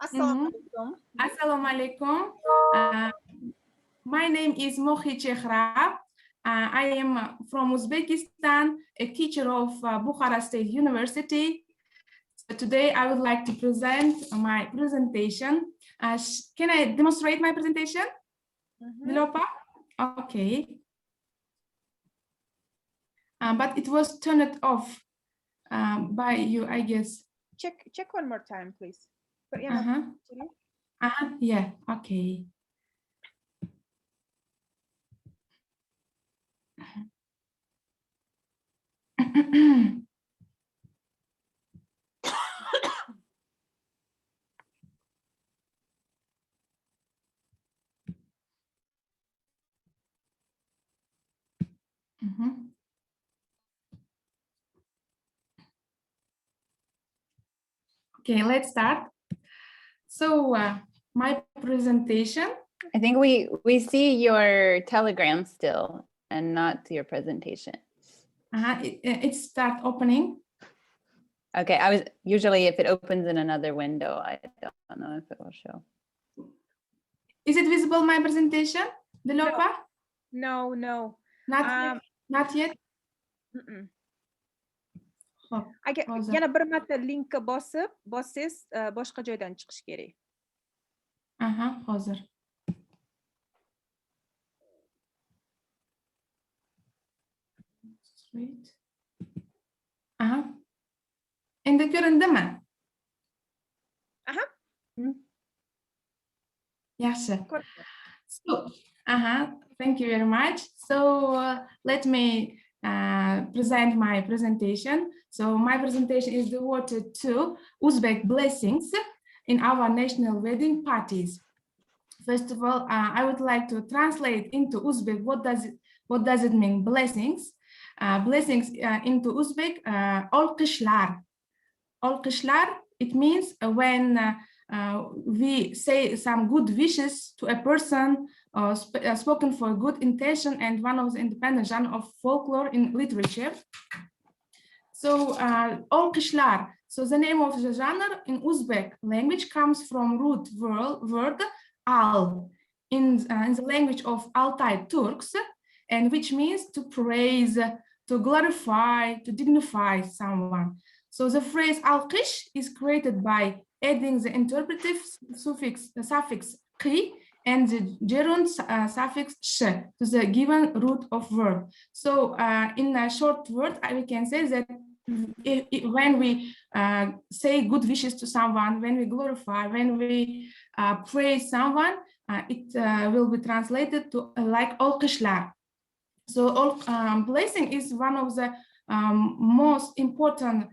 Assalamu alaikum. Assalamu alaikum. My name is Mohi Chehra. I am from Uzbekistan, a teacher of Bukhara State University. So today I would like to present my presentation. Can I demonstrate my presentation? Dilopa? Okay. But it was turned off by you, I guess. Check one more time, please. Yeah, okay. Okay, let's start. So my presentation. I think we see your Telegram still and not your presentation. It start opening. Okay, usually if it opens in another window, I don't know if it will show. Is it visible, my presentation, Dilopa? No. Not yet. Yana bir marta linkka bossiz, boshqa joydan chiqish kerak. Hozir. Straight. Endi ko'rindimi? Yaxshi. So, thank you very much. So let me present my presentation. So my presentation is devoted to Uzbek blessings in our national wedding parties. First of all, I would like to translate into Uzbek what does it mean, blessings. Blessings into Uzbek, olqishlar. Olqishlar, it means when we say some good wishes to a person, spoken for good intention, and one of the independent genre of folklore in literature. So olqishlar. So the name of the genre in Uzbek language comes from root word al in the language of Altai Turks, and which means to praise, to glorify, to dignify someone. So the phrase alqish is created by adding the interpretive suffix qi and the gerund suffix sh to the given root of word. So in a short word, we can say that when we say good wishes to someone, when we glorify, when we praise someone, it will be translated to like olqishlar. So blessing is one of the most important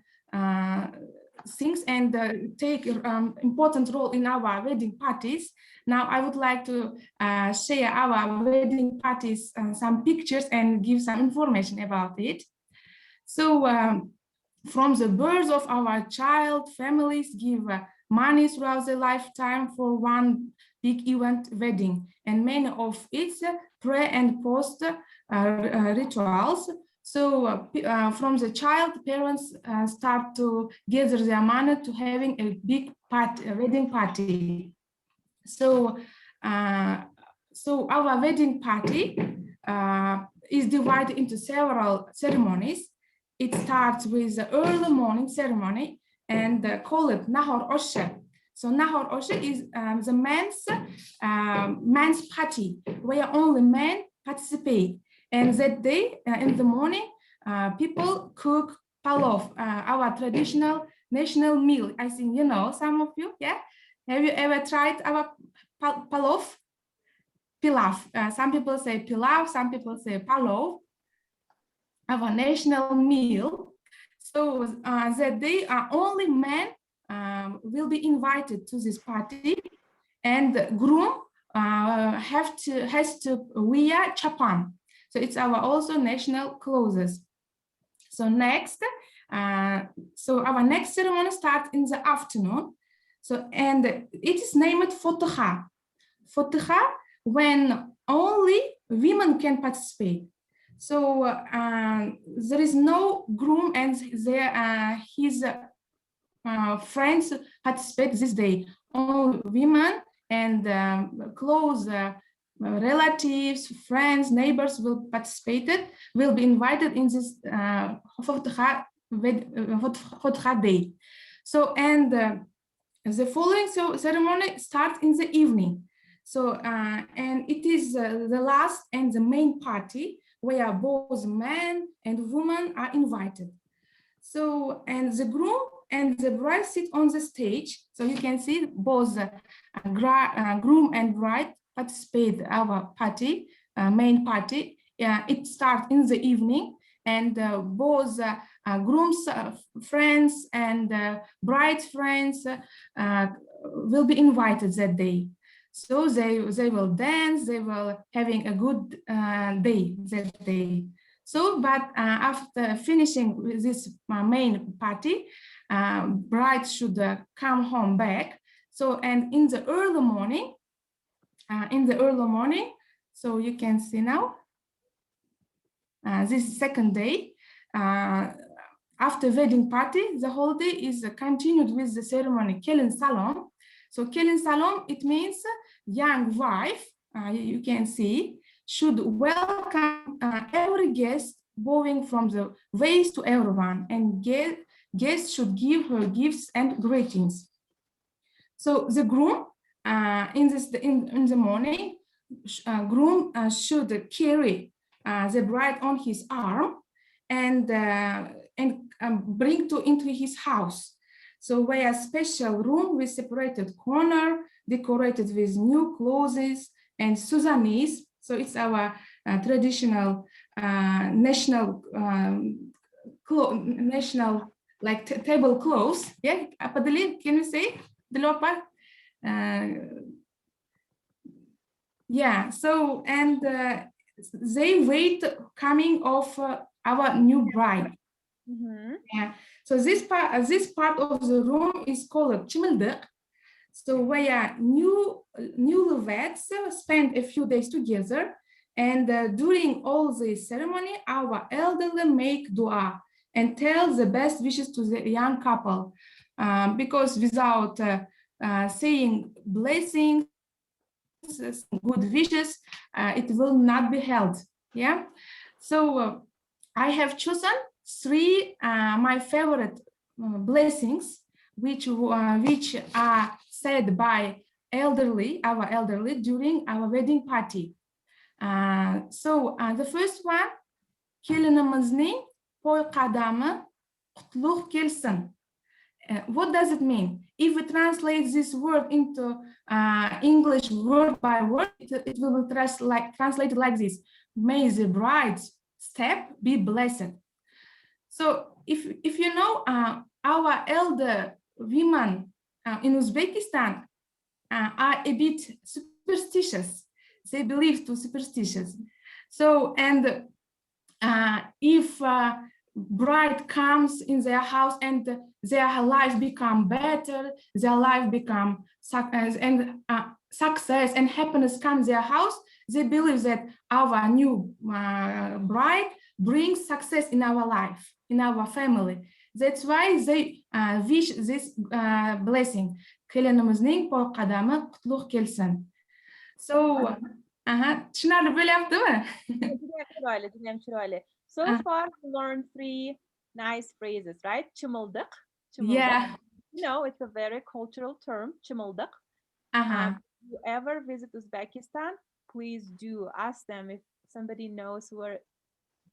things and take important role in our wedding parties. Now I would like to share our wedding parties, some pictures and give some information about it. So from the birth of our child, families give money throughout their lifetime for one big event, wedding, and many of its pre and post rituals. So from the child, parents start to gather their money to having a big party, a wedding party. So, so our wedding party is divided into several ceremonies. It starts with the early morning ceremony and call it Nahor Oshe. So Nahor Oshe is the man's party where only men participate. And that day in the morning, people cook palov, our traditional national meal. I think you know, some of you, yeah? Have you ever tried our palov? Pilaf. Some people say pilaf, some people say palov. Our national meal. So that day, only men will be invited to this party, and the groom has to wear chapan. So it's our also national clothes. So next, so our next ceremony starts in the afternoon. So and it is named Fotuha. Fotuha, when only women can participate. So there is no groom and his friends participate this day. Only women and close relatives, friends, neighbors will be invited in this Fatha day. So, and the following ceremony starts in the evening. So, and it is the last and the main party where both men and women are invited. So, and the groom and the bride sit on the stage. So you can see both groom and bride participate our party, main party. It starts in the evening, and both groom's friends and bride's friends will be invited that day. So they will dance, they will having a good day that day. So, but after finishing with this main party, bride should come home back. So, and in the early morning, so you can see now, this second day, after wedding party, the whole day is continued with the ceremony Kelin Salom. So Kelin Salom, it means young wife, you can see, should welcome every guest, bowing from the waist to everyone, and guests should give her gifts and greetings. So the groom, in the morning, groom should carry the bride on his arm and bring into his house. So where a special room with separated corner, decorated with new clothes and Sudanese. So it's our traditional national like table clothes. Yeah, Apadali, can you say Dilopa? Yeah. So and they wait coming of our new bride. Yeah. So this part of the room is called Chiminder. So where newlyweds spend a few days together, and during all the ceremony, our elderly make dua and tell the best wishes to the young couple, because without saying blessings, good wishes, it will not be held. Yeah. So I have chosen three my favorite blessings, which are said by our elderly during our wedding party. So the first one, Kelinimizning toy qadami qutlug kelsin. What does it mean? If we translate this word into English word by word, it will be translated like this: may the bride's step be blessed. So if you know, our elder women in Uzbekistan are a bit superstitious. They believe to superstitious. So, and if bride comes in their house and their life become better, their life become success and happiness comes their house, they believe that our new bride brings success in our life, in our family. That's why they wish this blessing. So, so far we learned three nice phrases, right? Chimildiq. Yeah. You know, it's a very cultural term, chimildiq. If you ever visit Uzbekistan, please do ask them if somebody knows where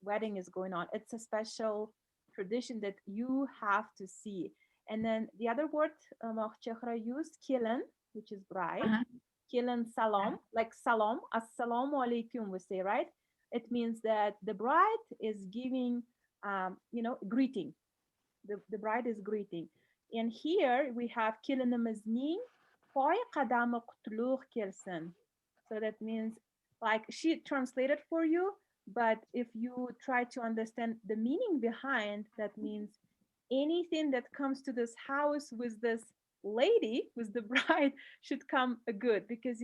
wedding is going on. It's a special tradition that you have to see. And then the other word Chehra used, kilin, which is bride. Kilin salam, like salam, assalamu alaikum, we say, right? It means that the bride is giving, greeting. The bride is greeting. And here we have kilinimizning poi qadama qutlugh kelsin. So that means, like, she translated for you, but if you try to understand the meaning behind, that means anything that comes to this house with this lady, with the bride, should come good, because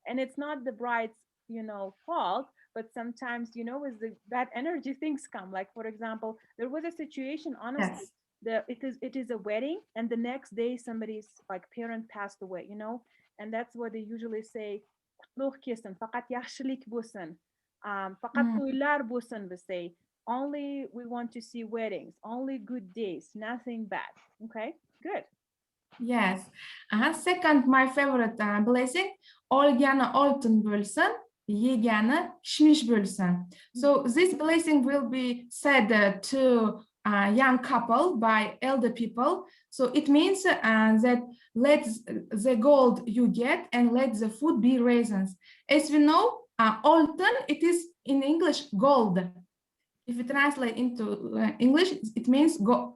and it's not the bride's fault, but sometimes with the bad energy things come. Like, for example, there was a situation, honestly, Yes. it is a wedding, and the next day somebody's like parent passed away, and that's what they usually say. "Qutlugh kesin, faqat yaxshilik bo'lsin." Faqat to'ylar bo'lsin, we say. Only we want to see weddings, only good days, nothing bad. Okay, good. Yes. Second, my favorite blessing, olgani oltin bo'lsin, yegani kishmish bo'lsin. So this blessing will be said to a young couple by elder people. So it means that let the gold you get and let the food be raisins. As we know, oltin, it is in English gold. If you translate into English, it means gold.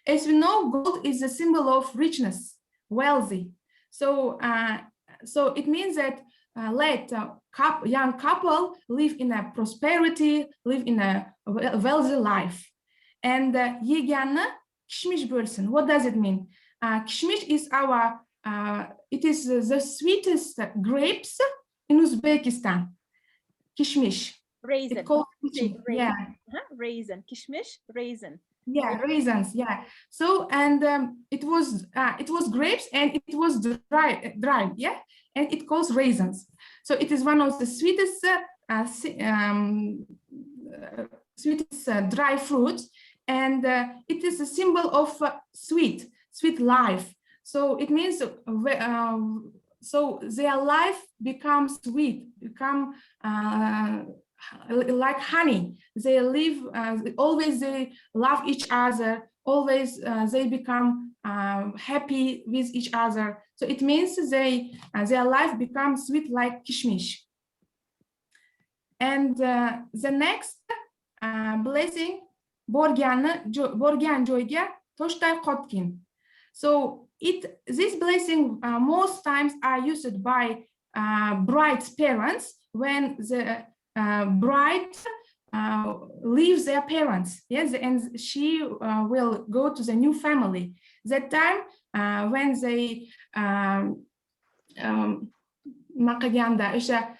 As we know, gold is a symbol of richness, wealthy. So, so it means that let a young couple live in a prosperity, live in a wealthy life. And yegani kishmish bo'lsin. What does it mean? Kishmish is our, it is the sweetest grapes in Uzbekistan. Kishmish. Raisin. Raisin. Yeah. Raisin. Kishmish, raisin. Yeah, raisins. Yeah. So and it was grapes and it was dried. Yeah, and it calls raisins. So it is one of the sweetest dry fruits, and it is a symbol of sweet life. So it means so their life becomes sweet, become like honey. They live always, they love each other, always they become happy with each other. So it means their life becomes sweet like kishmish. And the next blessing, borgan joyga toshday qotgin. So this blessing most times are used by bride's parents when the bride leaves their parents, yes, and she will go to the new family. That time when they maqaganda o'sha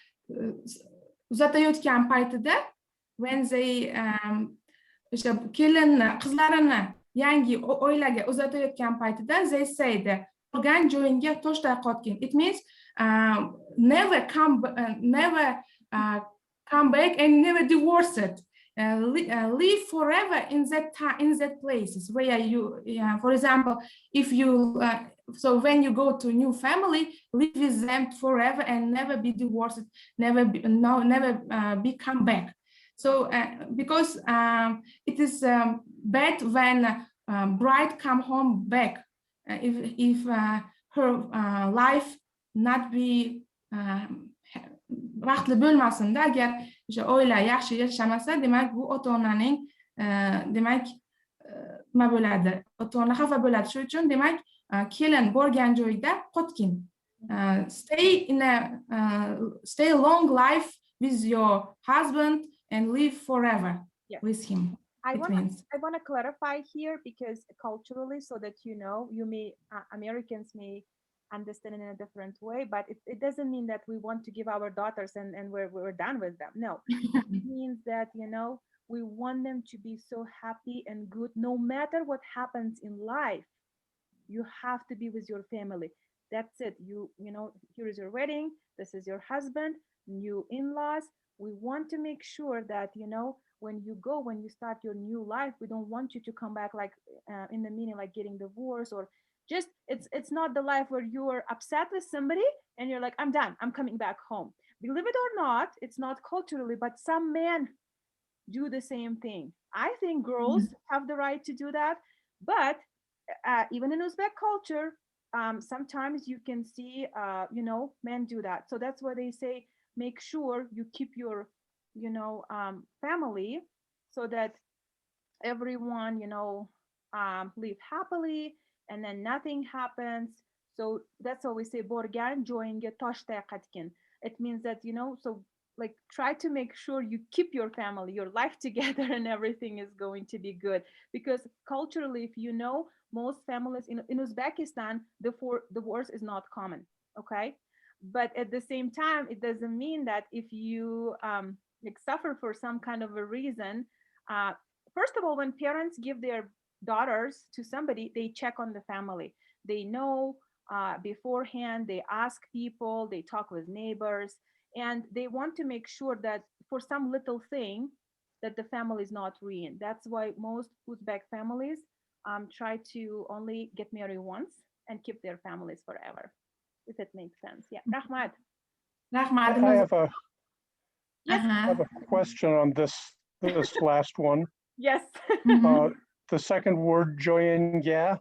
uzatayotgan paytida, when they o'sha kelin qizlarini yangi oilaga uzatayotgan paytida, they say qolgan joyingga toshday qotgin. It means never come back and never divorce it. Live forever in that places where you, for example, if you so when you go to a new family, live with them forever and never be divorced, never come back. So because it is bad when bride come home back if her life not be vaqtli bo'lmasin-da, agar o'sha oila yaxshi yashamasa, demak bu ota-onaning demak nima bo'ladi, ota-ona xafa bo'ladi. Shuning uchun demak kelin borgan joyda qotgin. Stay a long life with your husband and live forever with him. I want to clarify here, because culturally, so that you may Americans may understand it in a different way, but it doesn't mean that we want to give our daughters and we're done with them. No, it means that we want them to be so happy and good no matter what happens in life. You have to be with your family. That's it. Here is your wedding, this is your husband, new in-laws. We want to make sure that when you start your new life, we don't want you to come back like in the meaning like getting divorced, or just it's not the life where you're upset with somebody and you're like, I'm done, I'm coming back home. Believe it or not, it's not culturally, but some men do the same thing. I think girls have the right to do that, but even in Uzbek culture, sometimes you can see men do that. So that's why they say make sure you keep your family, so that everyone live happily and then nothing happens. So that's why we say borgan joyinga toshday qotgin. It means that so like try to make sure you keep your family, your life together, and everything is going to be good. Because culturally, if most families in Uzbekistan, divorce is not common. Okay, but at the same time, it doesn't mean that if you like suffer for some kind of a reason, first of all, when parents give their daughters to somebody, they check on the family. They know beforehand, they ask people, they talk with neighbors, and they want to make sure that for some little thing that the family is not ruined. That's why most Uzbek families try to only get married once and keep their families forever, if it makes sense. Yeah, Rahmat. Rahmat, I have a Yes. question on this last one. Yes. The second word, joyinga.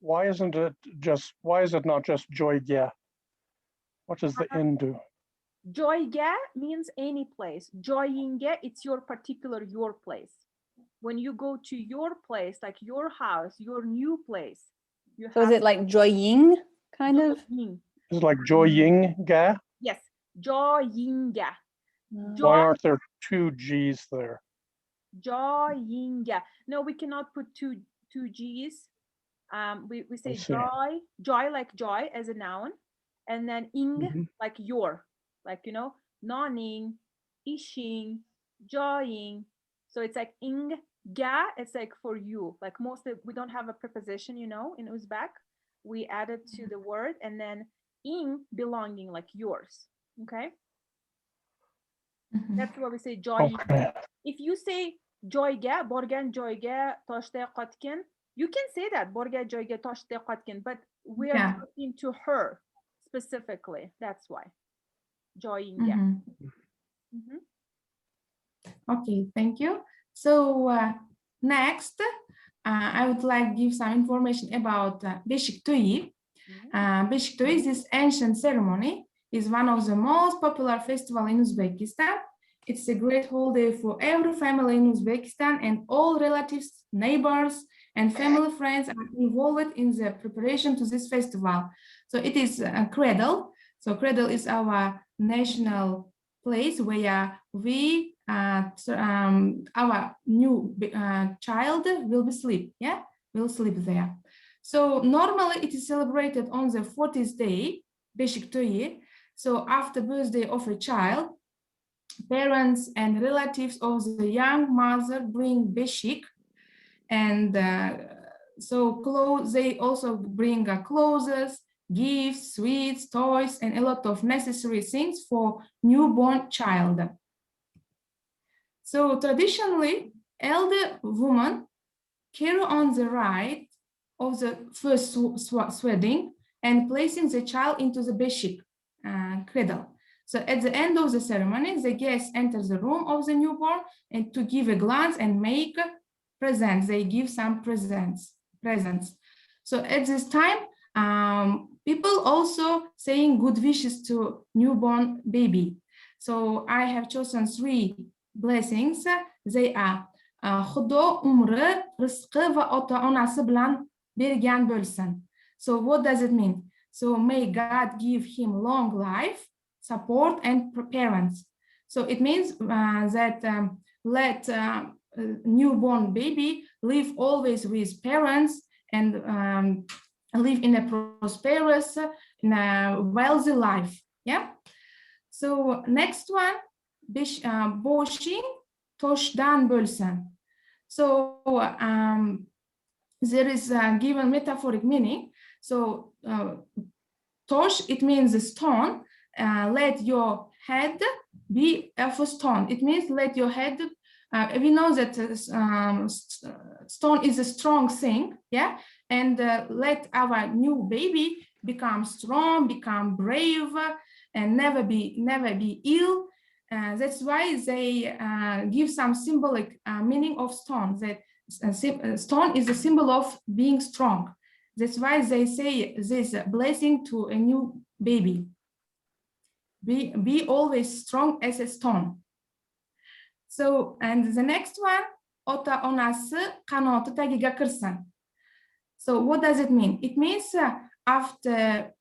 Why is it not just joyga? What does the in do? Joyga means any place. Joyinga, it's your place. When you go to your place, like your house, your new place, you So is it like joying kind of? Joying. Is it like joyinga? Yes, joyinga. Why aren't there two G's there? Joyinga. No, we cannot put two G's. We say joy like joy as a noun, and then ing like your, like, you know, noning, ishing, joying. So it's like ing, ga, it's like for you. Like mostly we don't have a preposition, you know, in Uzbek. We add it to the word, and then ing, belonging, like yours. Okay. That's why we say joy. Okay. If you say joyga, borgan joyga, toshte qotkin, you can say that, borga joyga, toshte qotkin, but we're talking to her specifically. That's why. Joyinga. Okay, thank you. So next, I would like to give some information about Beshik Toyi. Beshik Toyi, this ancient ceremony, is one of the most popular festivals in Uzbekistan. It's a great holiday for every family in Uzbekistan, and all relatives, neighbors, and family friends are involved in the preparation to this festival. So it is a cradle. So cradle is our national place where we, our new child will be sleep. Yeah, will sleep there. So normally it is celebrated on the 40th day, Beshik Toyi. So after birthday of a child, parents and relatives of the young mother bring beshik, and they also bring clothes, gifts, sweets, toys, and a lot of necessary things for newborn child. So traditionally, elder women carry on the rite of the first sweating and placing the child into the beshik cradle. So at the end of the ceremony, the guests enter the room of the newborn and to give a glance and make presents. They give some presents. So at this time, people also saying good wishes to newborn baby. So I have chosen 3 blessings. They are Xudo umri, rizqi va ota-onasi bilan bergan bo'lsin. So what does it mean? So may God give him long life, support, and parents. So it means that let newborn baby live always with parents and live in a prosperous, in a wealthy life. Yeah. So next one, boshing toshdan bo'lsin. So there is a given metaphoric meaning. So tosh, it means a stone. Let your head be of a stone. It means let your head, we know that stone is a strong thing, yeah? And let our new baby become strong, become brave, and never be ill. That's why they give some symbolic meaning of stone, that stone is a symbol of being strong. That's why they say this blessing to a new baby. Be always strong as a stone. So, and the next one, ota onasi qanoti tagiga kirsin. So what does it mean? It means after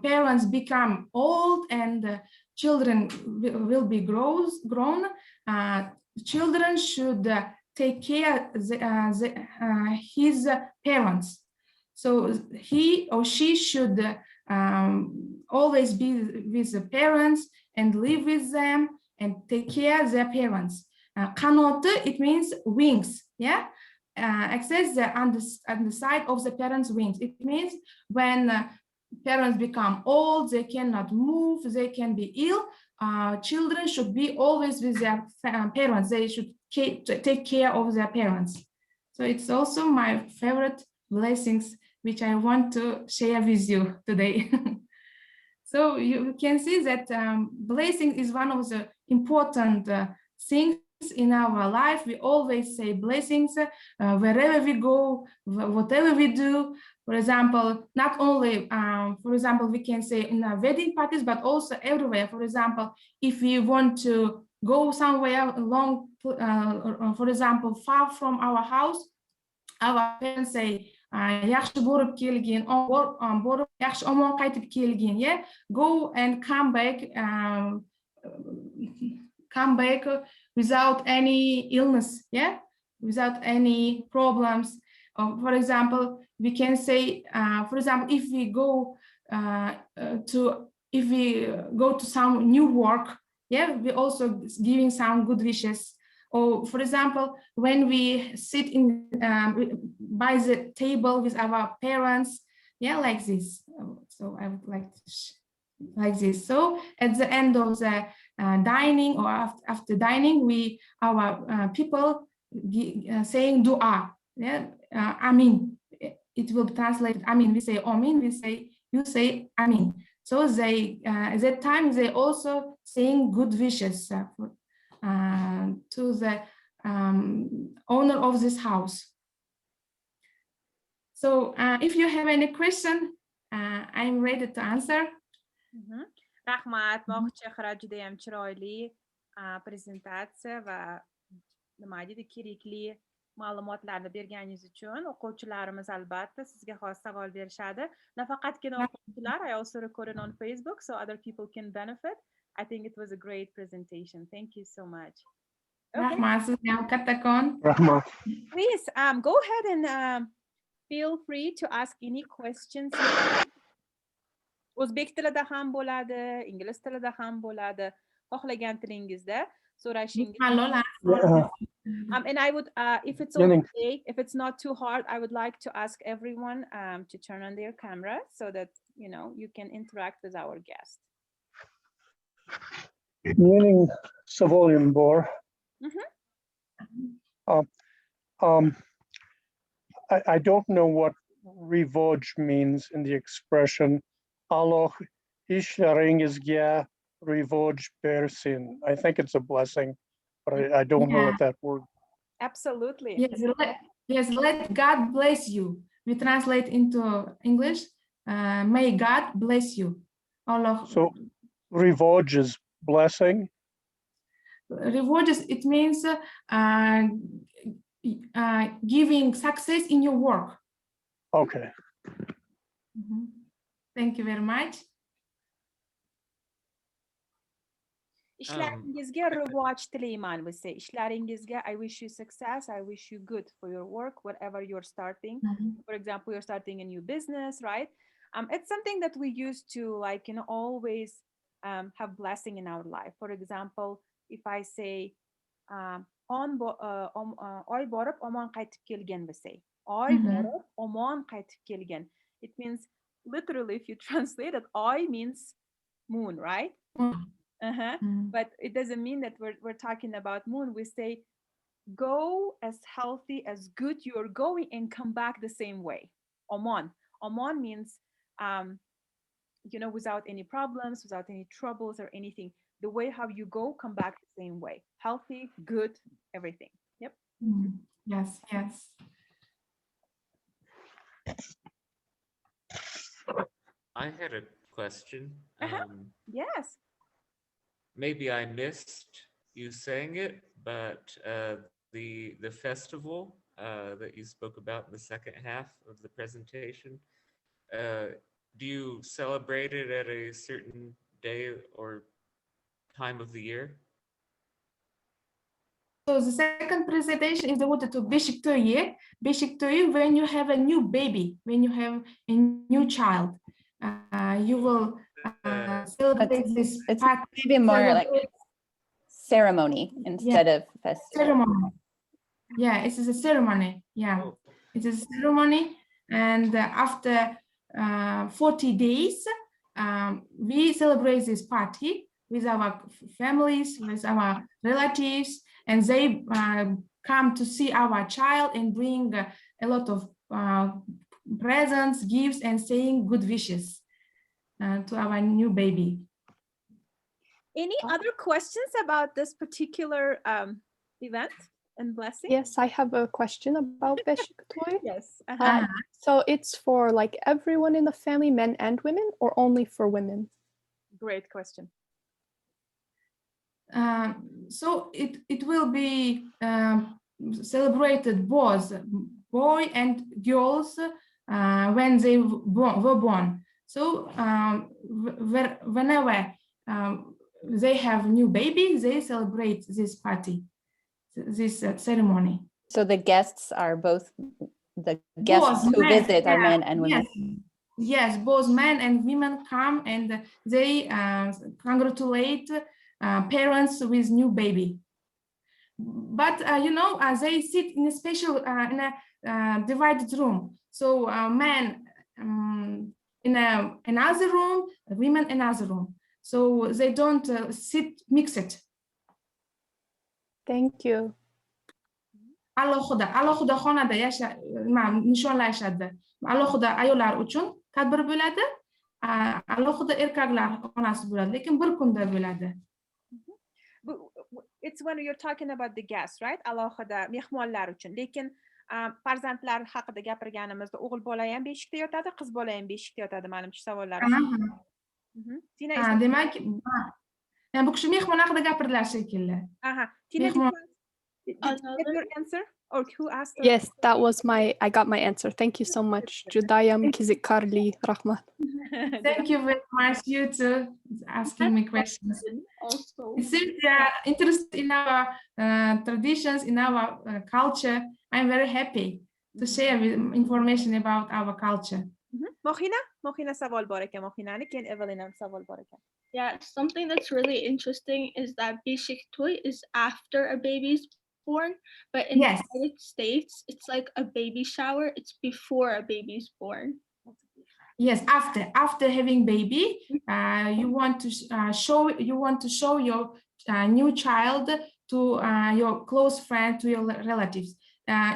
parents become old and children will be grown, children should take care of his parents. So he or she should always be with the parents and live with them and take care of their parents. Qanoti, it means wings, yeah? access the underside of the parents' wings. It means when parents become old, they cannot move, they can be ill. Children should be always with their parents. They should take care of their parents. So it's also my favorite blessings, which I want to share with you today. So you can see that blessing is one of the important things in our life. We always say blessings wherever we go, whatever we do. For example, not only, for example, we can say in our wedding parties, but also everywhere. For example, if we want to go somewhere long, for example, far from our house, our parents say, yaxshi borib kelgin, borib yaxshi omon qaytib kelgin, yeah? Go and come back without any illness, yeah? Without any problems. For example, we can say, for example, if we go to some new work, yeah, we also giving some good wishes. Or, for example, when we sit by the table with our parents, yeah, like this. So I would like to like this. So at the end of the dining or after dining, our people saying dua, yeah, amin. It will translate amin. We say amin. You say amin. So they at that time they also saying good wishes to the owner of this house. So if you have any question, I'm ready to answer. Rahmat, moqchaqra juda ham chiroyli prezentatsiya va nima deydi, kerakli ma'lumotlarni berganingiz uchun. O'quvchilarimiz albatta sizga xos savol berishadi. Nafaqatgina o'quvchilar, I also record it on Facebook so other people can benefit. I think it was a great presentation. Thank you so much. Okay. Rahmat. Please go ahead and feel free to ask any questions. O'zbek tilida ham bo'ladi, ingliz tilida ham bo'ladi. Xohlagan tilingizda so'rashingiz. And I would, if it's okay, if it's not too hard, I would like to ask everyone to turn on their camera so that, you know, you can interact with our guest. Meaning civilian bor. I don't know what revoj means in the expression Allah ishlaringizga revoj bersin. I think it's a blessing, but I don't know what that word. Absolutely. Yes, let God bless you. We translate into English. May God bless you. Allah. So revoj is blessing. Reward is, it means giving success in your work. Okay. Thank you very much. Ishlaringizga rivoj tilayman, we say. Ishlaringizga, I wish you success. I wish you good for your work, whatever you're starting. For example, you're starting a new business, right? It's something that we used to, like, you know, always have blessing in our life. For example, if I say, oy borib omon qaytib kelgan, we say. Oy borib omon qaytib kelgan. It means, literally, if you translate it, oy means moon, right? But it doesn't mean that we're talking about moon. We say, go as healthy, as good you're going and come back the same way. Omon. Omon means, you know, without any problems, without any troubles or anything. The way how you go, come back the same way. Healthy, good, everything. Yep. Yes, yes. I had a question. Yes. Maybe I missed you saying it, but the festival that you spoke about in the second half of the presentation, do you celebrate it at a certain day or time of the year? So the second presentation is devoted to Beshik Toyi. Beshik Toyi, when you have a new baby, when you have a new child, you will celebrate this. It's maybe more like ceremony instead of festival. Ceremony. Yeah, it is a ceremony. Yeah, Oh, it is a ceremony, and after 40 days, we celebrate this party with our families, with our relatives, and they come to see our child and bring a lot of presents, gifts, and saying good wishes to our new baby. Any other questions about this particular event and blessing? Yes, I have a question about Beshik toy. Yes. So it's for like everyone in the family, men and women, or only for women? Great question. So it will be celebrated both boy and girls when they were born. So whenever they have new baby, they celebrate this party, this ceremony. So the guests are both the guests Both who men, visit are yeah, men and women. Yes, both men and women come and they congratulate parents with new baby. But they sit in a special in a divided room. So men in another room, women another room. So they don't sit mixed. Thank you. alohida xonada nishonlashadi. Alohida ayollar uchun tadbir bo'ladi, alohida erkaklar xonasi bo'ladi, lekin bir kunda bo'ladi. It's when you're talking about the guests, right? Alohida mehmonlar uchun. Lekin farzandlar haqida gapirganimizda o'g'il bola ham beshikda yotadi, qiz bola ham beshikda yotadi, menimcha savollar. Demak, bu kishi mehmon haqida gapirdilar shekilli. Tina, did you get your answer? Or who asked? Yes, I got my answer. Thank you so much. Judayam Kizikarli Rahmat. Thank you very much, you too, asking me questions. Also, Since they are interested in our traditions, in our culture, I'm very happy to share information about our culture. Mohina savol bor ekan, Mohinani keyin Evelyn ham savol bor ekan. yeah, something that's really interesting is that basic toy is after a baby's born, but in the United States, it's like a baby shower. It's before a baby's born. Yes, after having baby, you want to show your new child to your close friend, to your relatives.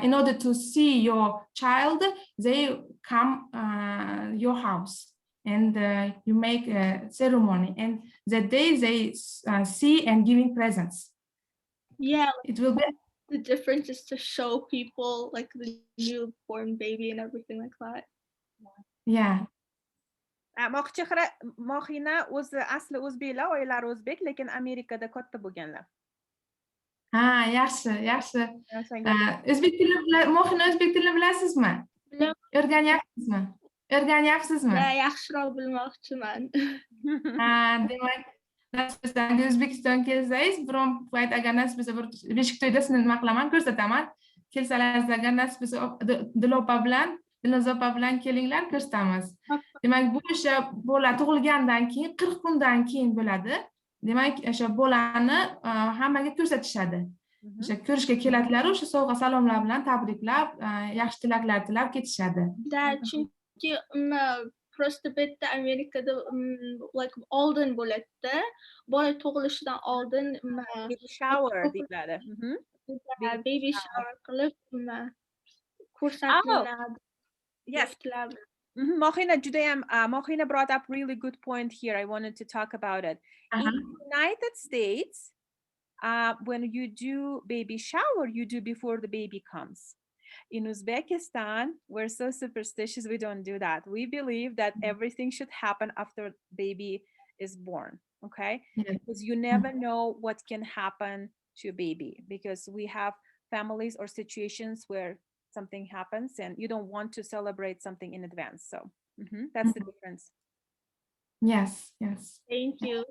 In order to see your child, they come your house and you make a ceremony. And that day they see and giving presents. Yeah, it will be. The difference is to show people like the newborn baby and everything like that. Yeah. Mohina o'zi asli o'zbeklar, oilari o'zbek, lekin Amerikada katta bo'lganlar. Yaxshi. Mohina, o'zbek tilini bilasizmi? O'rganyapsizmi? Yaxshiroq bilmoqchiman. Demak, nasibangizda O'zbekiston kelsangiz, biron payt agar nasib bo'lsa bir beshik to'yda sizni nima qilaman, ko'rsataman. Kelsalaringiz agar nasib bo'lsa Dilnoza opa bilan kelinglar, ko'rsatamiz. Demak, bu o'sha bola tug'ilgandan keyin 40 kundan keyin bo'ladi. Demak, o'sha bolani hammaga ko'rsatishadi. O'sha ko'rishga keladilar, o'sha sovg'a salomlar bilan tabriklab, yaxshi tilaklar tilab ketishadi. Chunki просто bitta Amerikada like oldin bo'ladi. Bola tug'ilishidan oldin baby shower deyiladi. Baby shower qilib ko'rsatmalar. Yes. Mohina brought up really good point here. I wanted to talk about it. In the United States, when you do baby shower, you do before the baby comes. In Uzbekistan, we're so superstitious, we don't do that. We believe that everything should happen after baby is born, okay? Because you never know what can happen to a baby, because we have families or situations where something happens and you don't want to celebrate something in advance. So that's the difference. Yes. Thank you.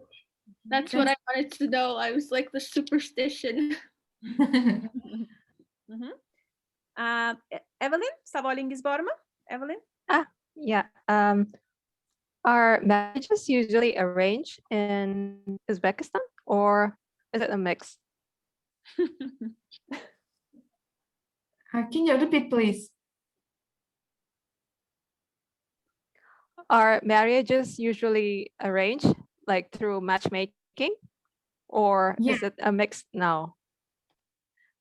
That's what I wanted to know. I was like the superstition. Evelyn, savolingiz bormi? Evelyn? Yeah. Are marriages usually arranged in Uzbekistan, or is it a mix? Can you repeat, please? Are marriages usually arranged like through matchmaking, or is it a mix now?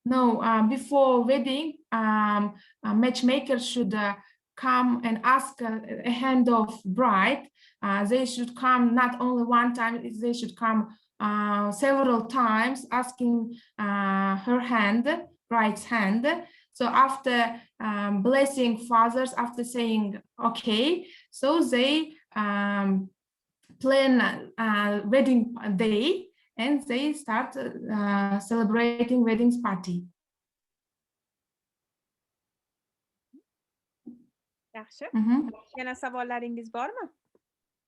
No, before wedding, a matchmaker should come and ask a hand of bride. They should come not only one time, they should come several times asking her hand, bride's hand. So after blessing fathers, after saying okay, so they plan wedding day and they start celebrating weddings party. Yaxshi. Yana savollaringiz bormi?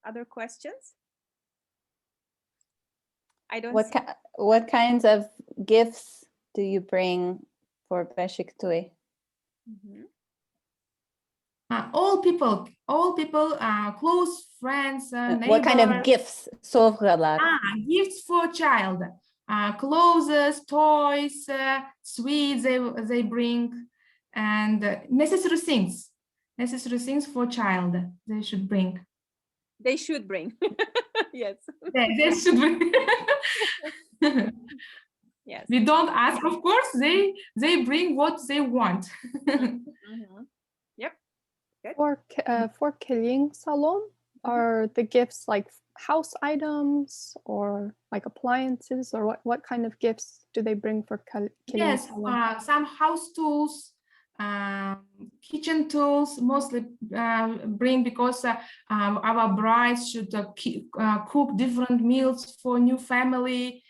Other questions? I don't see. What kinds of gifts do you bring for Prashik toy? All people, close friends, neighbors. What kind of gifts? Gifts for child. Clothes, toys, sweets they bring, and necessary things for child they should bring. They should bring. Yes. They should bring. Yes. We don't ask, of course. They bring what they want. Yep. Good. For Killing Salon, are the gifts like house items or like appliances, or what kind of gifts do they bring for Killing Salon? Some house tools, kitchen tools mostly bring, because our brides should cook different meals for new family.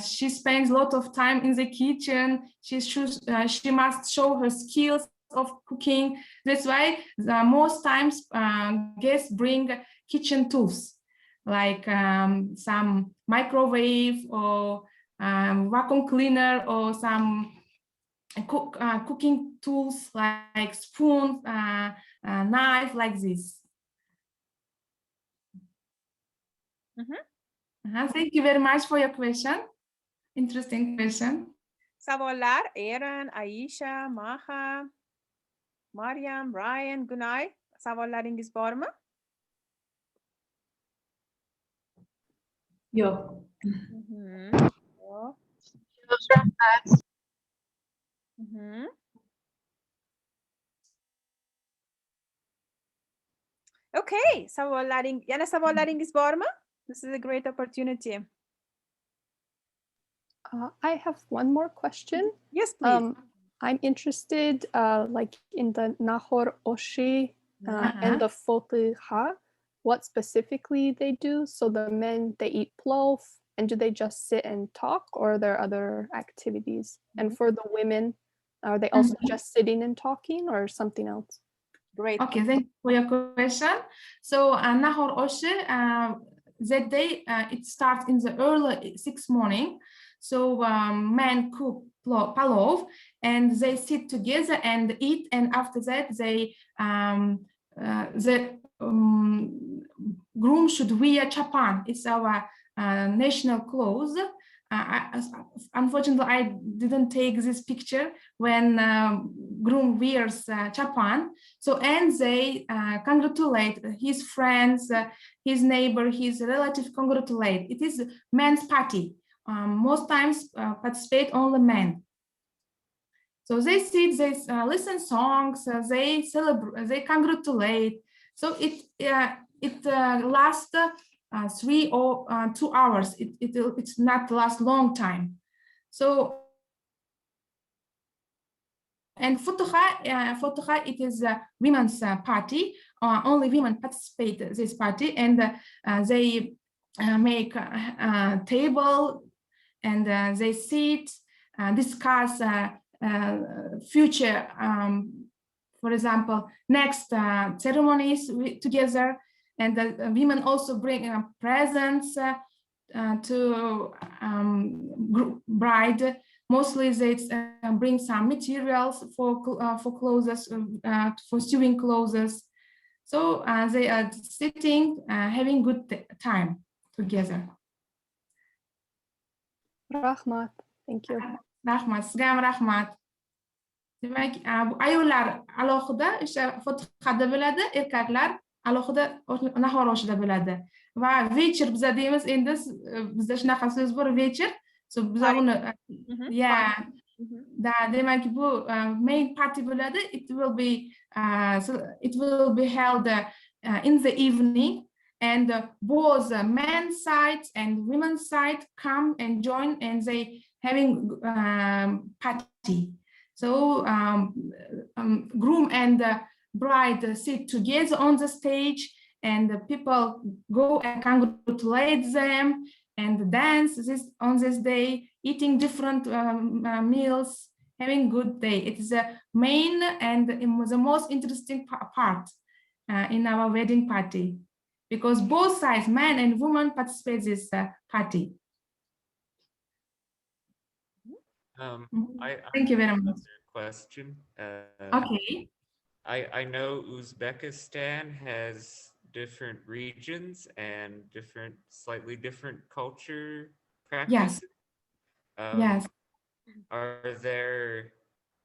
She spends a lot of time in the kitchen. She must show her skills of cooking. That's why most times guests bring kitchen tools, like some microwave or vacuum cleaner, or some cooking tools like spoon, knife, like this. Thank you very much for your question. Interesting question. Savollar, Aaron, Aisha, Maha, Mariam, Ryan, Gunay. Savollaringiz bormi? Yo'q. Okay, yana savollaringiz bormi? This is a great opportunity. I have one more question. Yes, please. I'm interested like in the Nahor Oshi and the Fotiha, what specifically they do. So the men, they eat plov, and do they just sit and talk, or are there other activities? And for the women, are they also just sitting and talking, or something else? Great. Okay, thank you for your question. So Nahor Oshi, that day it starts in the early 6 morning. So men cook palov and they sit together and eat, and after that they the groom should wear chapan. It's our national clothes. Unfortunately, I didn't take this picture when groom wears chapan. So, and they congratulate his friends, his neighbor, his relative, congratulate. It is men's party. Most times participate only men. So they sit, they listen songs, they celebrate, they congratulate. So it lasts 3 or 2 hours. It's not last long time. So, and Fotuha, it is a women's party. Only women participate in this party, and they make a table, and they sit, discuss future, for example, next ceremonies together. And the women also bring presents to bride. Mostly they bring some materials for clothes, for sewing clothes. So they are sitting, having good time together. Rahmat, thank you. Rahmat, Sgam Rahmat. Demak, ayollar alohida o'sha fotiqada bo'ladi, erkaklar alohida nahor oshida bo'ladi. Va вечер biza deymiz, endi bizda shunaqa so'z bor, вечер. So biza uni yeah. Demak, bu main party bo'ladi. It will be held in the evening, and both men's side and women's side come and join, and they having party. So groom and bride sit together on the stage, and the people go and congratulate them and dance on this day, eating different meals, having good day. It is the main and the most interesting part in our wedding party, because both sides, man and woman, participate in this party. Thank you very much. Question. Okay. I know Uzbekistan has different regions and slightly different culture practices. Yes. Are there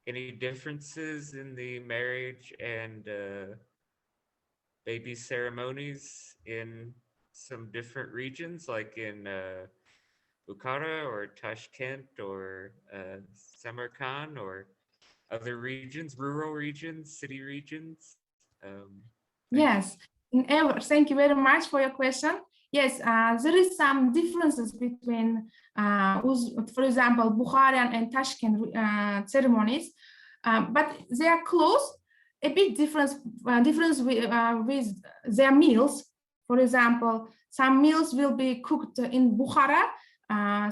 any differences in the marriage and baby ceremonies in some different regions, like in Bukhara or Tashkent or Samarkand or other regions, rural regions, city regions? Yes, thank you very much for your question. Yes, there is some differences between, for example, Bukharian and Tashkent ceremonies, but they are close. A bit difference with their meals. For example, some meals will be cooked in Bukhara,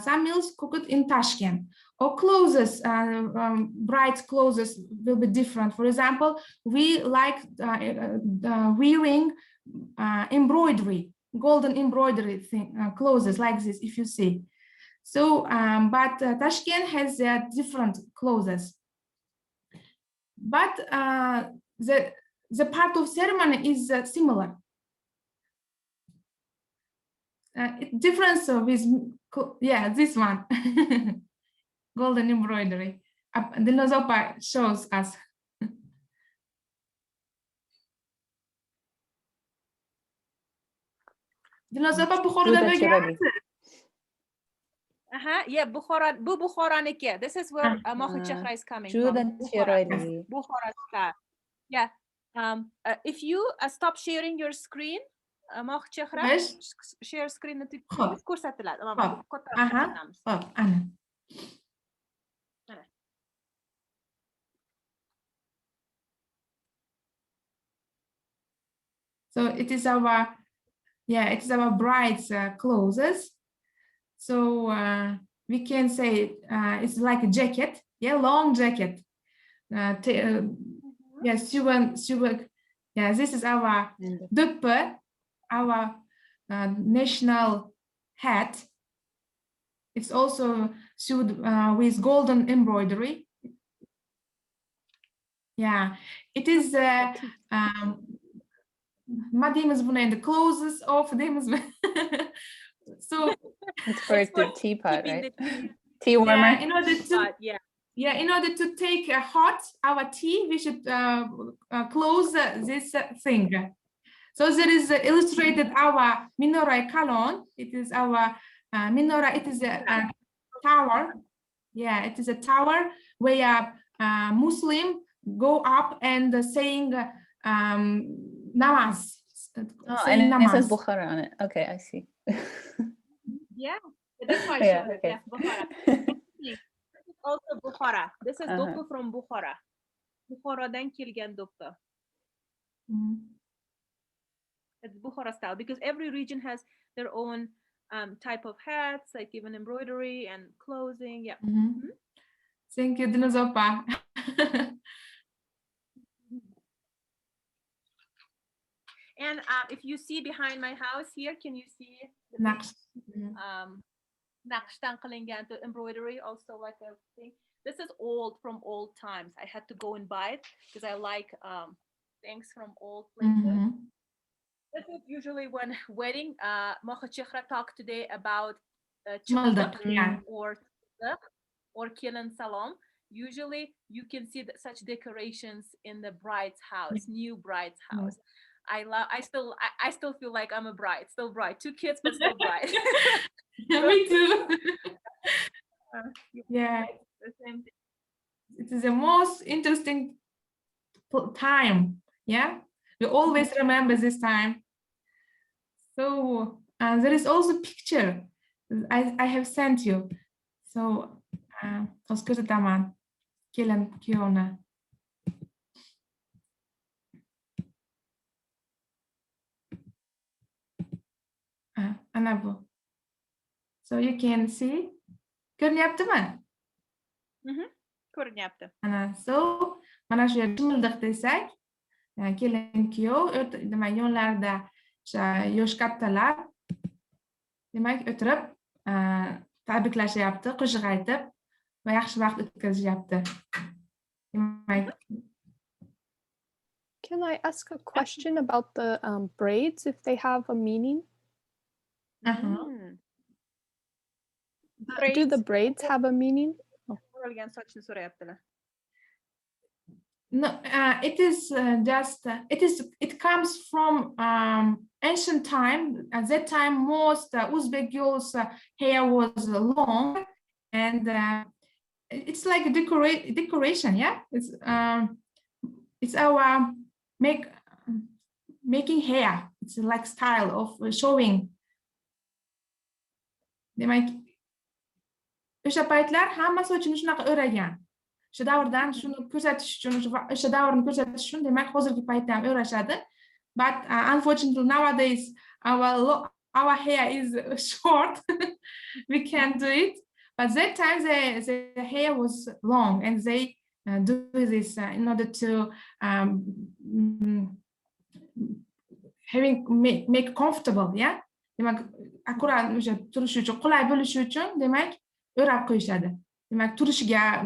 some meals cooked in Tashkent. Or clothes, bride's clothes will be different. For example, we like wearing embroidery, golden embroidery clothes like this, if you see. So, but Tashkent has different clothes. But the part of ceremony is similar. Difference with, yeah, this one. Golden embroidery. Dilnoza shows us. Dilnoza Bukharadan o'rganyapti. Yeah, Bukhara. Bu Bukharaniki. This is where Mohichehra is coming from. Bukhara. Yeah. If you stop sharing your screen, Mohichehra, share screen ko'rsatiladi. Ana. So it is our bride's clothes. So we can say it's like a jacket, long jacket. Yes, yeah, this is our duppe, our national hat. It's also sewed with golden embroidery. Yeah, it is Madima's in the clothes of them. So it's for the teapot, right? Tea warmer. Yeah, in order to take hot our tea, we should close this thing. So there is illustrated our menorah column. It is our menorah. It is a tower. Yeah, it is a tower where Muslim go up and saying namaz. And it says Bukhara on it. Okay, I see. Yeah, that's why I showed it. Yeah, Bukhara. Also Bukhara. This is dopu from Bukhara. Bukharadan kelgan dopu. It's Bukhara style because every region has their own type of hats, like even embroidery and clothing. Yeah. Thank you, Dilnoza. And if you see behind my house here, can you see the naqshdan qilingan embroidery, also like a thing? This is old from old times. I had to go and buy it because I like things from old places. This is usually when wedding. Mohichehra talked today about Chiminder or Kilan Salam. Usually you can see such decorations in the bride's house, new bride's house. I still feel like I'm a bride, still bride, 2 kids, but still bride. Me too. Yeah, The same thing. it is the most interesting time. Yeah, we always remember this time. So there is also picture I have sent you. So Kelin Kiona. Anabu. So you can see. Ko'rinyaptimi? Ko'rinyapti. So mana shu yerda chimildiq desak, kelin kuyov demak yonlarida o'sha yosh kattalar demak o'tirib tabriklashyapti, qo'shiq aytib va yaxshi vaqt o'tkazishyapti. Demak, Can I ask a question about the braids, if they have a meaning? Do the braids have a meaning? Qurilgan sochni so'rayaptilar. no, it is just it comes from ancient time. At that time, most Uzbek girls' hair was long, and it's like a decoration. Yeah, it's our making hair. It's like style of showing. Demak, o'sha paytlar hamma sochini shunaqa o'ragan. O'sha davrdan shuni ko'rsatish uchun, o'sha davrni ko'rsatish uchun, demak, hozirgi paytda ham o'rashadi. But unfortunately nowadays our hair is short. We can't do it. But that time the hair was long, and they do this in order to make comfortable. Yeah. Demak, akkurat o'sha turish uchun, qulay bo'lishi uchun, demak, o'rab qo'yishadi. Demak, turishiga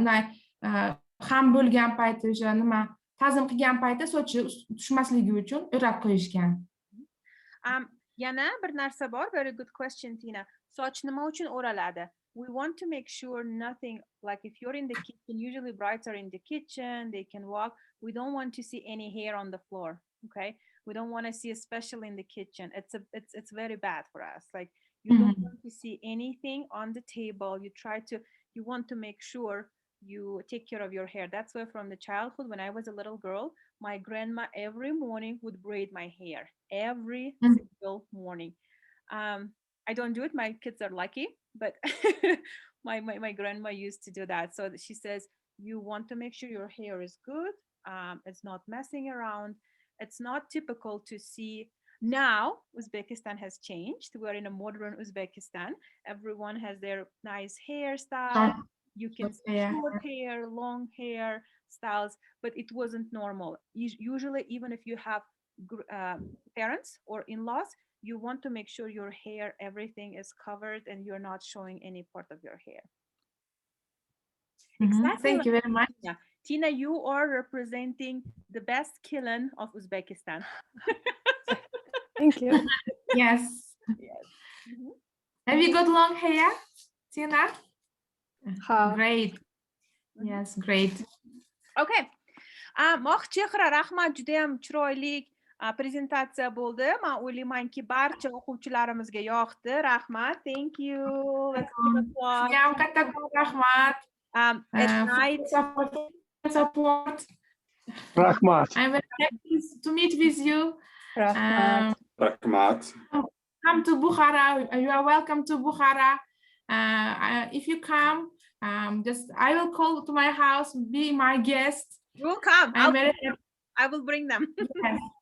ham bo'lgan payti, o'sha nima ta'zim qilgan payti sochi tushmasligi uchun o'rab qo'yishgan. Yana bir narsa bor. Very good question, Tina. Soch nima uchun o'raladi? We want to make sure nothing, like if you're in the kitchen, usually brides are in the kitchen, they can walk. We don't want to see any hair on the floor. Okay. We don't want to see, especially in the kitchen. It's very bad for us. Like you don't want to see anything on the table. You want to make sure you take care of your hair. That's why from the childhood, when I was a little girl, my grandma every morning would braid my hair every single morning. I don't do it. My kids are lucky, but my grandma used to do that. So she says, you want to make sure your hair is good. It's not messing around. It's not typical to see. Now Uzbekistan has changed. We're in a modern Uzbekistan. Everyone has their nice hairstyle. You can see short hair, long hair styles, but it wasn't normal. Usually, even if you have parents or in-laws, you want to make sure your hair, everything is covered and you're not showing any part of your hair. Exactly. Thank you very much. Tina, you are representing the best kiln of Uzbekistan. Thank you. Yes. Have you got long hair, Tina? Great. Yes, great. Okay. Chehra, rahmat, judayam chiroyli prezentatsiya bo'ldi. Men o'ylaymanki barcha o'quvchilarimizga yoqdi. Rahmat. Thank you. Let's give applause. Sizga kattakon rahmat. At night. Support. Rahmat. I'm very happy to meet with you. Rahmat. Rahmat. Come to Bukhara. You are welcome to Bukhara. If you come, I will call to my house, be my guest. You will come. I will bring them. Yes,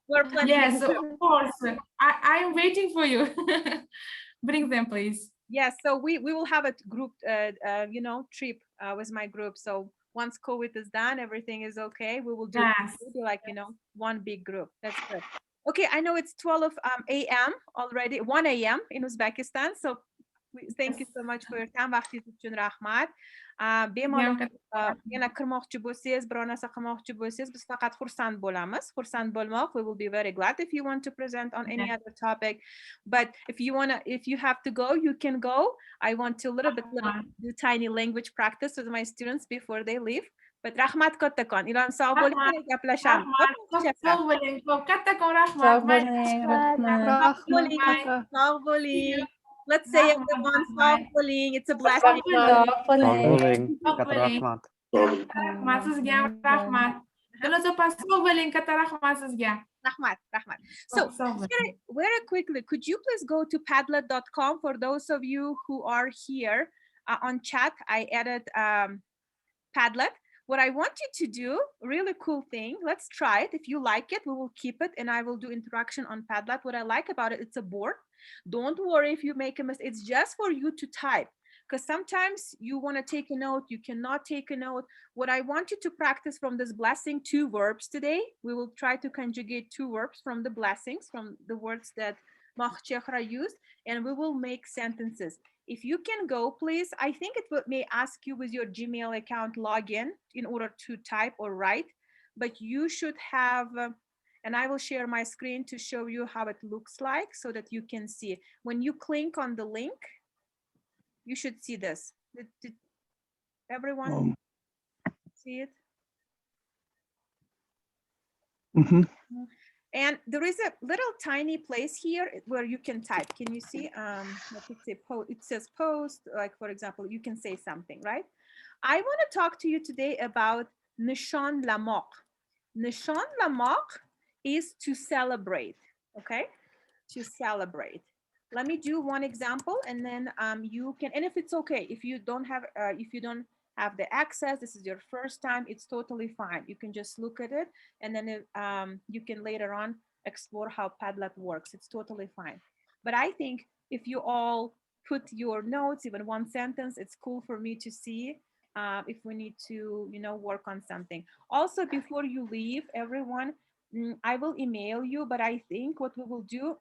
We're planning. Yes, of course. I am waiting for you. Bring them, please. Yes, so we will have a group, trip with my group. So once COVID is done, everything is okay. We will do like, one big group. That's good. Okay, I know it's 12 a.m. already, 1 a.m. in Uzbekistan. So Thank you so much for your time. Vaqtingiz uchun rahmat. Bemalol yana kirmoqchi bo'lsangiz, biror narsa qilmoqchi bo'lsangiz, biz faqat xursand bo'lamiz. Xursand bo'lmoq. We will be very glad if you want to present on any other topic. But if you have to go, you can go. I want to do tiny language practice with my students before they leave. But rahmat kattakon. Ilon sog' bo'ling, yana gaplashamiz. Sog' bo'ling, kattakon rahmat. Sog' bo'ling. Let's say everyone sog' bo'ling. It's a blessing. Rahmat sizga ham rahmat. Dilnoza opa, sog' bo'ling, katta rahmat sizga. Rahmat. So very quickly, could you please go to padlet.com for those of you who are here on chat? I added Padlet. What I want you to do, really cool thing, let's try it. If you like it, we will keep it and I will do interaction on Padlet. What I like about it, it's a board. Don't worry if you make a mistake. It's just for you to type. Because sometimes you want to take a note, you cannot take a note. What I want you to practice from this blessing, 2 verbs today. We will try to conjugate 2 verbs from the blessings, from the words that Mahchehra used, and we will make sentences. If you can go, please, I think it may ask you with your Gmail account login in order to type or write, but you should have, and I will share my screen to show you how it looks like so that you can see. When you click on the link, you should see this. Did everyone see it? Mm-hmm. And there is a little tiny place here where you can type. Can you see? Let me say post. It says post, like for example, you can say something, right? I want to talk to you today about Nishon Lamok. Nishon Lamok is to celebrate, okay? To celebrate. Let me do one example and then you can, and if it's okay, if you don't have the access, this is your first time, it's totally fine. You can just look at it and then you can later on explore how Padlet works. It's totally fine. But I think if you all put your notes, even one sentence, it's cool for me to see if we need to, work on something. Also, before you leave, everyone, I will email you, but I think what we will do,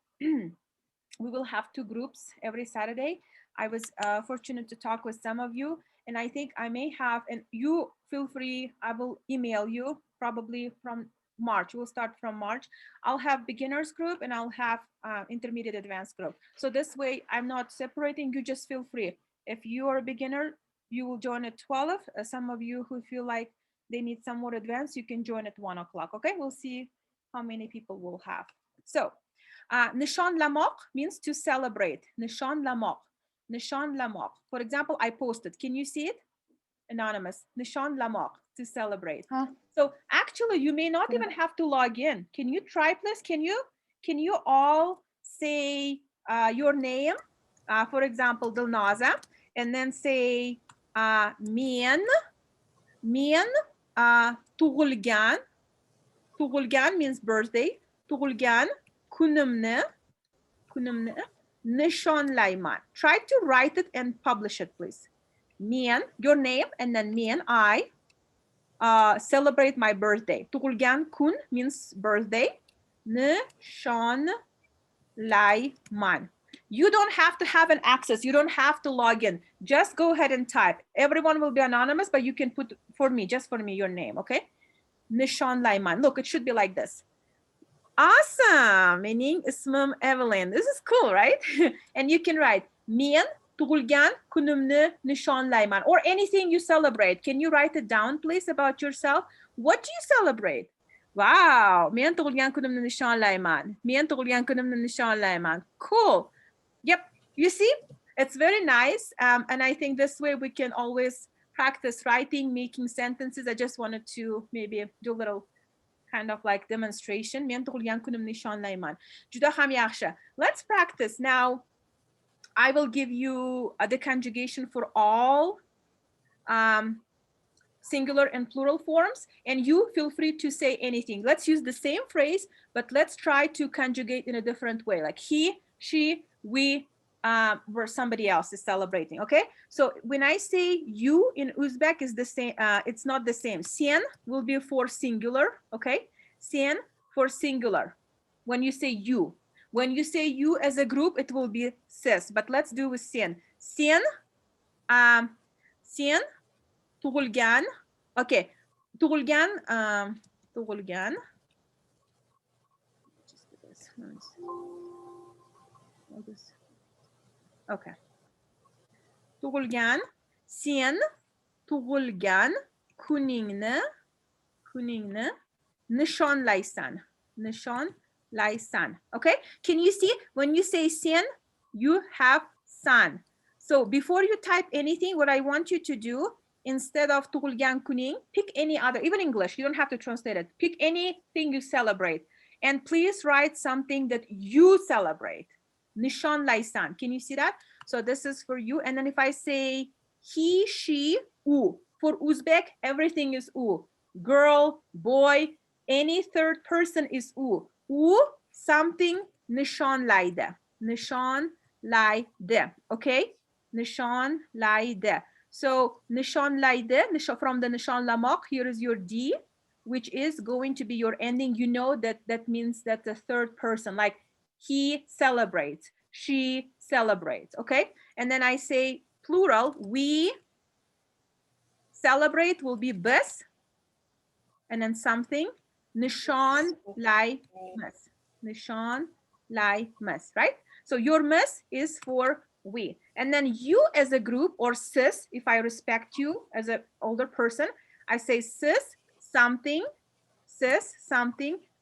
we will have 2 groups every Saturday. I was fortunate to talk with some of you, and I think I may have, and you feel free, I will email you probably from March. We'll start from March. I'll have beginners group and I'll have intermediate advanced group. So this way I'm not separating, you just feel free. If you are a beginner, you will join at 12. Some of you who feel like they need some more advanced, you can join at 1 o'clock. Okay, we'll see how many people we'll have. So Nishon Lamok means to celebrate. Nishon Lamok. Nishon Lamok. For example, I posted. Can you see it? Anonymous. Nishon Lamok, to celebrate. So actually, you may not even have to log in. Can you try, please? Can you all say your name? For example, Dilnoza, and then say Mien Tuğulgan. Tuğulgan means birthday. Tuğulgan Kunumne Nishonlayman. Try to write it and publish it, please. Mien, your name, and then Mien, I celebrate my birthday. Tuğulgan Kun means birthday. Nishonlayman. You don't have to have an access. You don't have to log in. Just go ahead and type. Everyone will be anonymous, but you can put just for me, your name, okay? Nishonlayman. Look, it should be like this. Awesome. Meaning ismim Evelyn. This is cool, right? And you can write Mien Tuğulgan Kunumne Nishonlayman, or anything you celebrate. Can you write it down, please, about yourself? What do you celebrate? Wow. Mien Tuğulgan Kunumne Nishonlayman. Mien Tuğulgan Kunumne Nishonlayman. Cool. Yep. You see, it's very nice. And I think this way we can always practice writing, making sentences. I just wanted to maybe do a little kind of like demonstration. Let's practice. Now, I will give you the conjugation for all singular and plural forms, and you feel free to say anything. Let's use the same phrase, but let's try to conjugate in a different way, like he, she, we, where somebody else is celebrating. Okay, so when I say you in Uzbek is the same, it's not the same. Sen will be for singular. Okay, sen for singular when you say you. When you say you as a group, it will be ses, but let's do with sen. Sen, sen, tug'ilgan. Okay, tug'ilgan, tug'ilgan. Okay. Tug'ilgan, sen tug'ilgan kuningni nishonlaysan. Nishonlaysan. Okay? Can you see when you say sen, you have san. So before you type anything, what I want you to do, instead of tug'ilgan kuning, pick any other, even English, you don't have to translate it. Pick anything you celebrate. And please write something that you celebrate. Nishonlaysan. Can you see that? So this is for you. And then if I say he, she, u. For Uzbek, everything is u. Girl, boy, any third person is u. U, something nishonlaydi. Nishonlaydi. Okay? Nishonlaydi. So nishonlaydi, from the nishonlamoq, here is your D, which is going to be your ending. You know that that means that the third person, like he celebrates, she celebrates. Okay? And then I say plural, we celebrate will be biz, and then something nishonlaymas. Nishonlaymas, right? So your miss is for we. And then you as a group, or sis, if I respect you as an older person, I say sis something,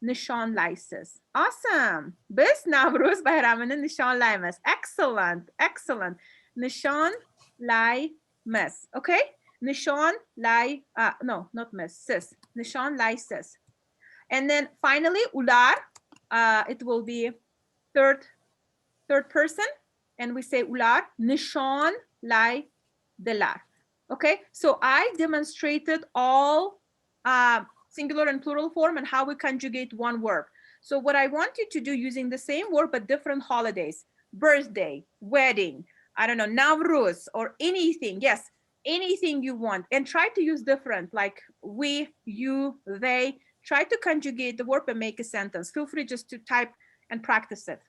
nishonlaysiz. Awesome. Biz Navruz bayramini nishonlaymiz. Excellent, excellent. Nishonlaymiz. Okay? Nishonlay, no, not miss, sis. Nishonlaysiz. And then finally, ular, it will be third person, and we say ular, nishonlaydilar. Okay, so I demonstrated all singular and plural form and how we conjugate one verb. So what I want you to do using the same word but different holidays, birthday, wedding, I don't know, Navruz, or anything, yes, anything you want, and try to use different, like we, you, they. Try to conjugate the verb and make a sentence. Feel free just to type and practice it.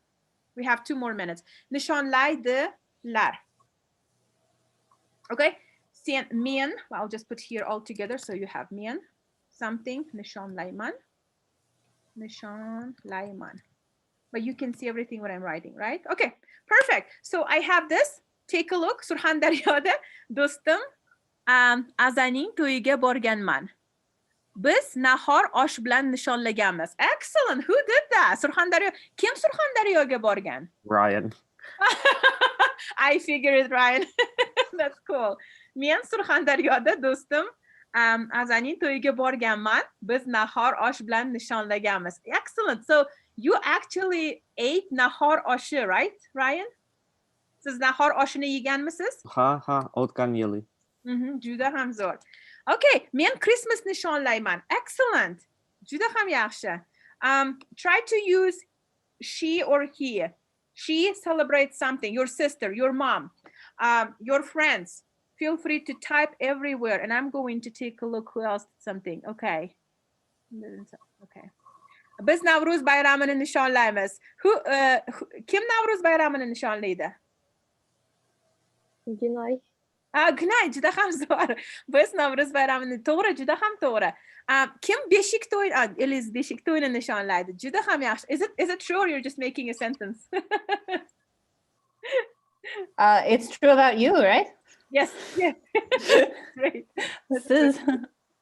We have 2 more minutes. Nishonlaydilar. Okay, men, I'll just put here all together so you have men, something, nishonlayman. But you can see everything what I'm writing, right? Okay, perfect. So I have this. Take a look. Surxondaryoda do'stim Azaning to'yiga borganman. Biz nahor osh bilan nishonlaganmiz. Excellent. Who did that? Surxondaryo. Kim Surxondaryoga borgan? Ryan. I figured, Ryan. That's cool. Men Surxondaryoda do'stim Azaning to'yiga borganman. Biz nahor osh bilan nishonlaganmiz. Excellent. So you actually ate nahor oshi, right, Ryan? Siz nahor oshini yeganmisiz? Ha, o'tgan yili. Juda ham zo'r. Okay, men Christmas nishonlayman. Excellent. Juda ham yaxshi. Try to use she or he. She celebrates something, your sister, your mom, your friends. Feel free to type everywhere, and I'm going to take a look who else did something. Okay. Okay. Biz Navruz bayramini nishonlaymiz. Kim Navruz bayramini nishonlaydi? Günay. Günay, juda ham zo'r. Biz Navruz bayramini, to'g'ri, juda ham to'g'ri. Kim beshik to'y, Eliz beshik to'yini nishonlaydi? Juda ham yaxshi. Is it true or you're just making a sentence? It's true about you, right? Yes. Great.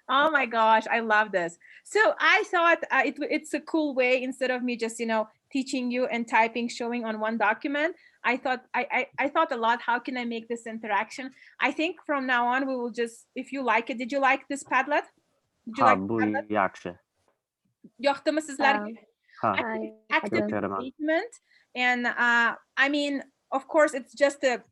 Oh my gosh, I love this. So I thought it's a cool way, instead of me just, teaching you and typing, showing on one document. I thought a lot, how can I make this interaction? I think from now on, we will just, if you like it, did you like this Padlet? Did you like bu yaxshi. Yoqdimi sizlarga? Active ko'taraman. engagement. And I mean, of course, it's just a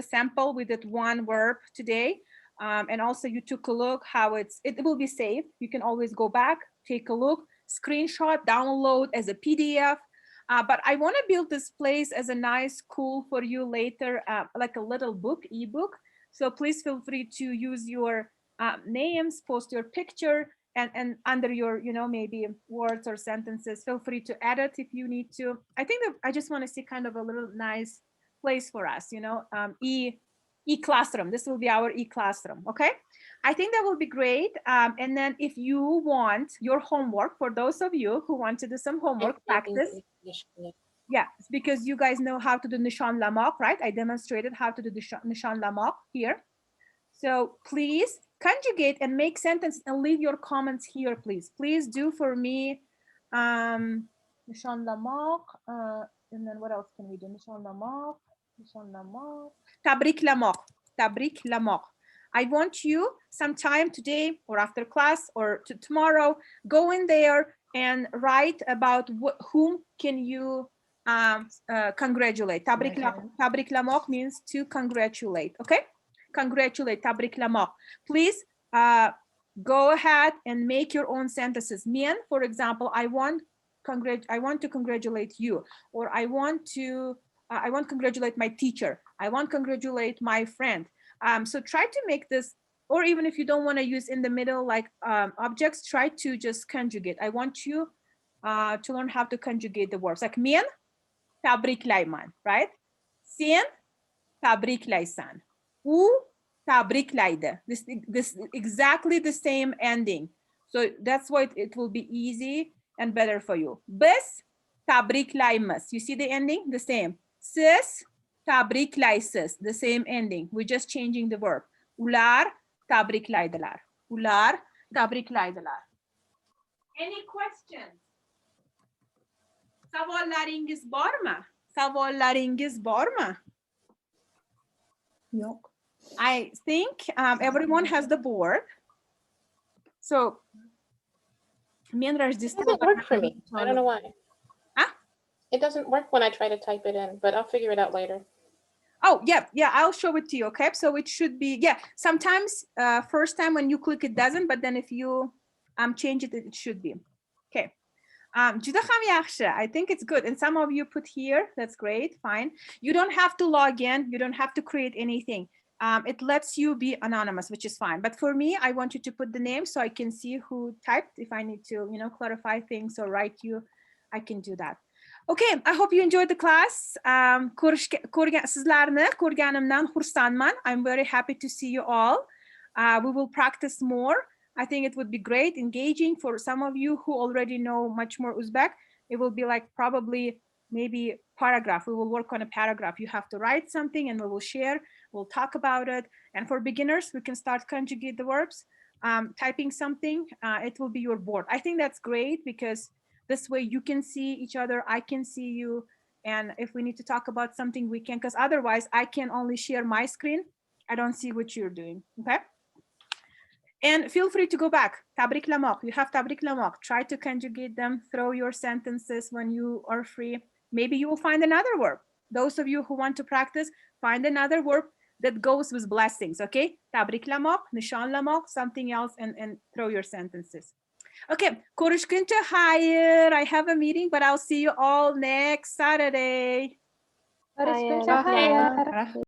sample. We did one verb today. And also you took a look how it will be saved. You can always go back, take a look, screenshot, download as a PDF. But I want to build this place as a nice, cool for you later, like a little book, ebook. So please feel free to use your names, post your picture, and under your, maybe words or sentences, feel free to edit if you need to. I think that I just want to see kind of a little nice place for us, you know, e-classroom. This will be our e-classroom, okay? I think that will be great. And then if you want your homework, for those of you who want to do some homework practice, yeah, it's because you guys know how to do Nishan Lamak, right? I demonstrated how to do the Nishan Lamak here. So please conjugate and make sentence and leave your comments here, please. Please do for me. Nishan Lamak, and then what else can we do? Nishan Lamak, Tabrik Lamak, Tabrik Lamak. I want you sometime today or after class or tomorrow, go in there and write about whom can you congratulate. Tabrik Lamak means to congratulate, okay? Congratulate, Tabrik Lamak. Please go ahead and make your own sentences. Mien, for example, I want to congratulate you, or I want to congratulate my teacher. I want to congratulate my friend. So try to make this, or even if you don't want to use in the middle like objects, try to just conjugate. I want you to learn how to conjugate the verbs. Like Mien, Tabrik Layman, right? Sen, Tabrik Laysan. U, Tabrik Layde. This exactly the same ending. So that's why it will be easy and better for you. Bis, Tabrik Laymas. You see the ending? The same. Sis, Tabrik Laysis. The same ending. We're just changing the verb. Ular, Tabrik Laydelar. Ular, Tabrik Laydelar. Any questions? Savollarınız var mı? Savollarınız var mı? Yok. I think everyone has the board. So, It doesn't work for me. I don't know why. Huh? It doesn't work when I try to type it in, but I'll figure it out later. Oh, yeah, I'll show it to you, okay? So it should be, yeah, sometimes first time when you click it doesn't, but then if you change it, it should be. Okay. I think it's good. And some of you put here, that's great, fine. You don't have to log in. You don't have to create anything. It lets you be anonymous, which is fine. But for me, I want you to put the name so I can see who typed. If I need to, you know, clarify things or write you, I can do that. Okay, I hope you enjoyed the class. Sizlarni ko'rganimdan xursandman. I'm very happy to see you all. We will practice more. I think it would be great, engaging for some of you who already know much more Uzbek. It will be like probably maybe paragraph. We will work on a paragraph. You have to write something and we will share. We'll talk about it. And for beginners, we can start conjugate the verbs. Typing something, it will be your board. I think that's great because this way you can see each other. I can see you. And if we need to talk about something, we can, because otherwise I can only share my screen. I don't see what you're doing, okay? And feel free to go back. Tabrik Lamak, you have Tabrik Lamak. Try to conjugate them, throw your sentences when you are free. Maybe you will find another word. Those of you who want to practice, find another word that goes with blessings, okay? Tabrik Lamak, Nishan Lamak, something else, and throw your sentences. Okay, Ko'rishguncha hayır. I have a meeting, but I'll see you all next Saturday. Ko'rishguncha hayır.